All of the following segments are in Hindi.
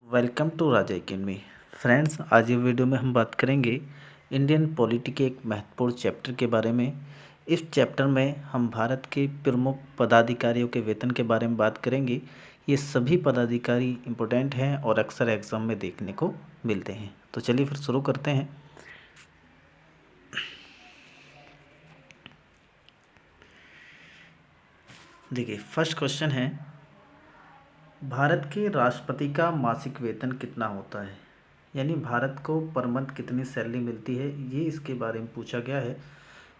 Welcome to Raja academy. Friends, आज ये वीडियो में हम बात करेंगे इंडियन पॉलिटी के एक महत्वपूर्ण चैप्टर के बारे में। इस चैप्टर में हम भारत के प्रमुख पदाधिकारियों के वेतन के बारे में बात करेंगे। ये सभी पदाधिकारी इम्पोर्टेंट हैं और अक्सर एग्जाम में देखने को मिलते हैं। तो चलिए फिर शुरू करते हैं। देखिए, फर्स्ट क्वेश्चन है, भारत के राष्ट्रपति का मासिक वेतन कितना होता है? यानी भारत को पर मंथ कितनी सैलरी मिलती है, ये इसके बारे में पूछा गया है।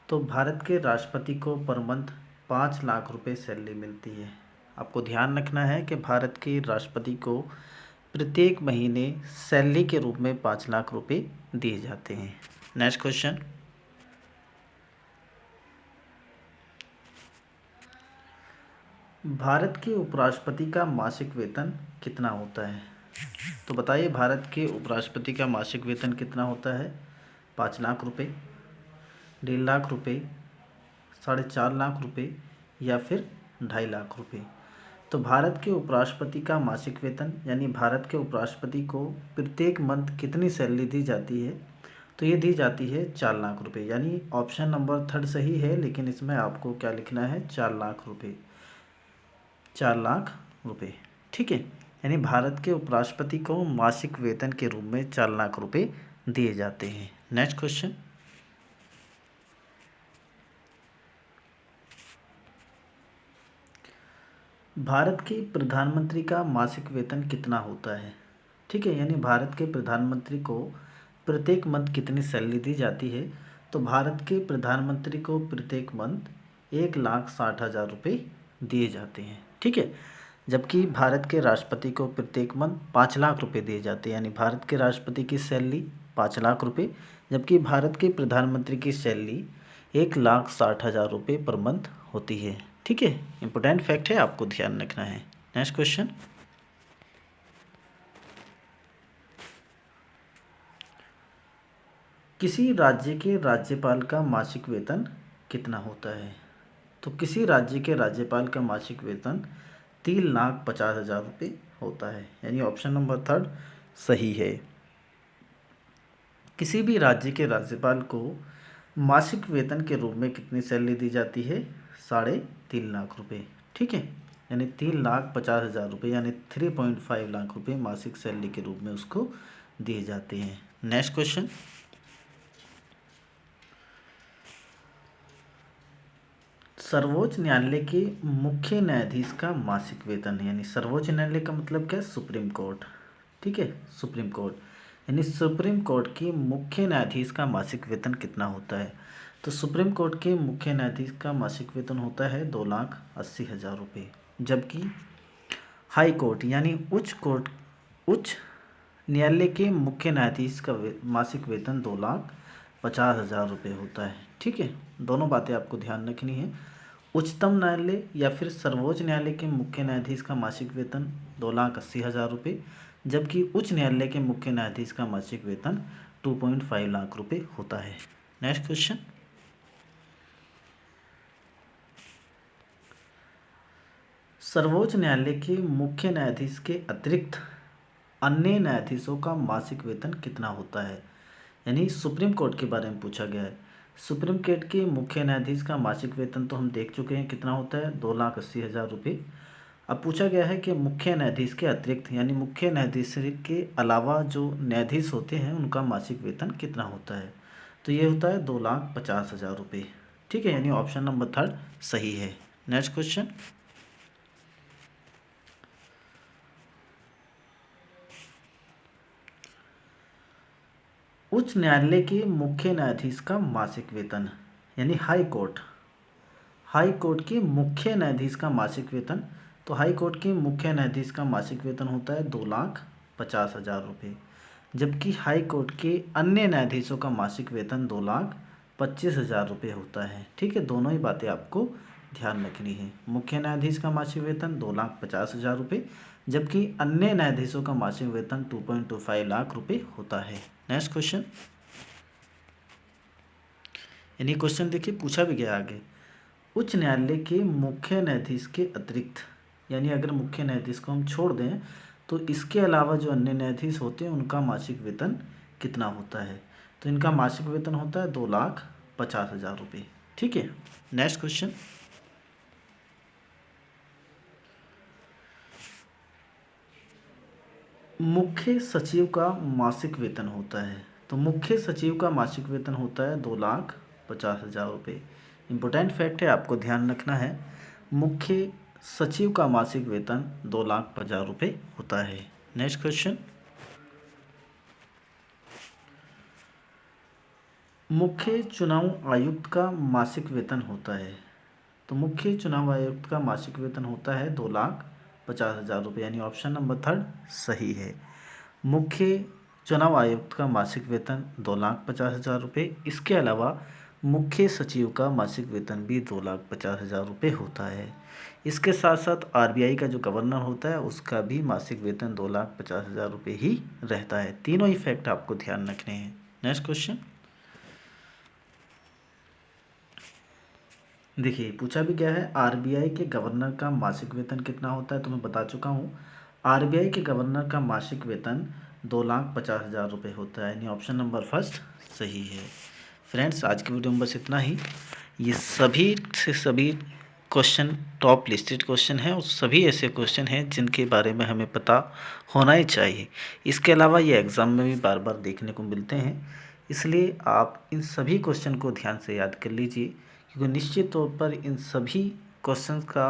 तो भारत के राष्ट्रपति को पर मंथ 5 लाख रुपए सैलरी मिलती है। आपको ध्यान रखना है कि भारत के राष्ट्रपति को प्रत्येक महीने सैलरी के रूप में 5 लाख रुपए दिए जाते हैं। नेक्स्ट क्वेश्चन, भारत के उपराष्ट्रपति का मासिक वेतन कितना होता है? तो बताइए, भारत के उपराष्ट्रपति का मासिक वेतन कितना होता है? 5 लाख रुपये, 1.5 लाख रुपये, 4.5 लाख रुपये या फिर 2.5 लाख रुपये। तो भारत के उपराष्ट्रपति का मासिक वेतन यानी भारत के उपराष्ट्रपति को प्रत्येक मंथ कितनी सैलरी दी जाती है? तो ये दी जाती है 4 लाख रुपये। यानी ऑप्शन नंबर 3 सही है, लेकिन इसमें आपको क्या लिखना है? 4 लाख रुपये। 4 लाख रुपये, ठीक है। यानी भारत के उपराष्ट्रपति को मासिक वेतन के रूप में 4 लाख रुपये दिए जाते हैं। नेक्स्ट क्वेश्चन, भारत के प्रधानमंत्री का मासिक वेतन कितना होता है? ठीक है, यानी भारत के प्रधानमंत्री को प्रत्येक मंथ कितनी सैलरी दी जाती है? तो भारत के प्रधानमंत्री को प्रत्येक मंथ 1,60,000 रुपये दिए जाते हैं, ठीक है। जबकि भारत के राष्ट्रपति को प्रत्येक मंथ 5 लाख रुपये दिए जाते हैं। यानी भारत के राष्ट्रपति की सैलरी 5 लाख रुपये, जबकि भारत के प्रधानमंत्री की सैलरी 1,60,000 रुपये पर मंथ होती है, ठीक है। इंपॉर्टेंट फैक्ट है, आपको ध्यान रखना है। नेक्स्ट क्वेश्चन, किसी राज्य के राज्यपाल का मासिक वेतन कितना होता है? तो किसी राज्य के राज्यपाल का मासिक वेतन 3,50,000 रुपये होता है। यानी ऑप्शन नंबर 3 सही है। किसी भी राज्य के राज्यपाल को मासिक वेतन के रूप में कितनी सैलरी दी जाती है? 3.5 लाख रुपये, ठीक है। यानी 3,50,000 रुपये यानी 3.5 लाख रुपये मासिक सैलरी के रूप में उसको दिए जाते हैं। नेक्स्ट क्वेश्चन, सर्वोच्च न्यायालय के मुख्य न्यायाधीश का मासिक वेतन, यानी सर्वोच्च न्यायालय का मतलब क्या? सुप्रीम कोर्ट, ठीक है, सुप्रीम कोर्ट। यानी सुप्रीम कोर्ट के मुख्य न्यायाधीश का मासिक वेतन कितना होता है? तो सुप्रीम कोर्ट के मुख्य न्यायाधीश का मासिक वेतन होता है 2,80,000 रुपये। जबकि हाई कोर्ट यानी उच्च न्यायालय के मुख्य न्यायाधीश का मासिक वेतन 2,50,000 रुपये होता है, ठीक है। दोनों बातें आपको ध्यान रखनी है। उच्चतम न्यायालय या फिर सर्वोच्च न्यायालय के मुख्य न्यायाधीश का मासिक वेतन 2,80,000 रुपये, जबकि उच्च न्यायालय के मुख्य न्यायाधीश का मासिक वेतन 2.5 लाख रुपये होता है। नेक्स्ट क्वेश्चन, सर्वोच्च न्यायालय के मुख्य न्यायाधीश के अतिरिक्त अन्य न्यायाधीशों का मासिक वेतन कितना होता है? यानी सुप्रीम कोर्ट के बारे में पूछा गया है। सुप्रीम कोर्ट के मुख्य न्यायाधीश का मासिक वेतन तो हम देख चुके हैं कितना होता है, 2,80,000 रुपये। अब पूछा गया है कि मुख्य न्यायाधीश के अतिरिक्त यानी मुख्य न्यायाधीश के अलावा जो न्यायाधीश होते हैं उनका मासिक वेतन कितना होता है? तो ये होता है 2,50,000 रुपये, ठीक है। यानी ऑप्शन नंबर 3 सही है। नेक्स्ट क्वेश्चन, उच्च न्यायालय के मुख्य न्यायाधीश का मासिक वेतन यानी हाई कोर्ट के मुख्य न्यायाधीश का मासिक वेतन, तो हाई कोर्ट के मुख्य न्यायाधीश का मासिक वेतन होता है 2,50,000 रुपये। जबकि हाई कोर्ट के अन्य न्यायाधीशों का मासिक वेतन 2,25,000 रुपये होता है, ठीक है। दोनों ही बातें आपको ध्यान रखनी है। मुख्य न्यायाधीश का मासिक वेतन 2,50,000 रुपये, जबकि अन्य न्यायाधीशों का मासिक वेतन 2.25 लाख रुपये होता है। नेक्स्ट क्वेश्चन, यानी क्वेश्चन देखिए पूछा भी गया आगे, उच्च न्यायालय के मुख्य न्यायाधीश के अतिरिक्त, यानी अगर मुख्य न्यायाधीश को हम छोड़ दें तो इसके अलावा जो अन्य न्यायाधीश होते हैं उनका मासिक वेतन कितना होता है? तो इनका मासिक वेतन होता है 2,50,000 रुपये। ठीक है, नेक्स्ट क्वेश्चन। मुख्य सचिव का मासिक वेतन होता है, तो मुख्य सचिव का मासिक वेतन होता है 2,50,000 रुपये। इम्पोर्टेंट फैक्ट है, आपको ध्यान रखना है, मुख्य सचिव का मासिक वेतन 2,50,000 रुपये होता है। Next question. मुख्य चुनाव आयुक्त का मासिक वेतन होता है, तो मुख्य चुनाव आयुक्त का मासिक वेतन होता है 2,50,000 रुपये, यानी ऑप्शन नंबर 3 सही है। मुख्य चुनाव आयुक्त का मासिक वेतन 2,50,000 रुपये। इसके अलावा मुख्य सचिव का मासिक वेतन भी 2,50,000 रुपये होता है। इसके साथ साथ आरबीआई का जो गवर्नर होता है उसका भी मासिक वेतन 2,50,000 रुपये ही रहता है। तीनों ही फैक्ट आपको ध्यान रखने हैं। Next question. देखिए, पूछा भी गया है आरबीआई के गवर्नर का मासिक वेतन कितना होता है, तो मैं बता चुका हूँ। आरबीआई के गवर्नर का मासिक वेतन 2,50,000 रुपये होता है, यानी ऑप्शन नंबर फर्स्ट सही है। फ्रेंड्स, आज की वीडियो में बस इतना ही। ये सभी से सभी क्वेश्चन टॉप लिस्टेड क्वेश्चन हैं और सभी ऐसे क्वेश्चन हैं जिनके बारे में हमें पता होना ही चाहिए। इसके अलावा ये एग्ज़ाम में भी बार बार देखने को मिलते हैं, इसलिए आप इन सभी क्वेश्चन को ध्यान से याद कर लीजिए, क्योंकि निश्चित तौर पर इन सभी क्वेश्चंस का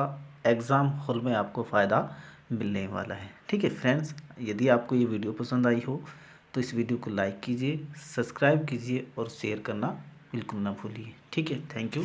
एग्ज़ाम हॉल में आपको फ़ायदा मिलने वाला है। ठीक है फ्रेंड्स, यदि आपको ये वीडियो पसंद आई हो तो इस वीडियो को लाइक कीजिए, सब्सक्राइब कीजिए और शेयर करना बिल्कुल ना भूलिए। ठीक है, थैंक यू।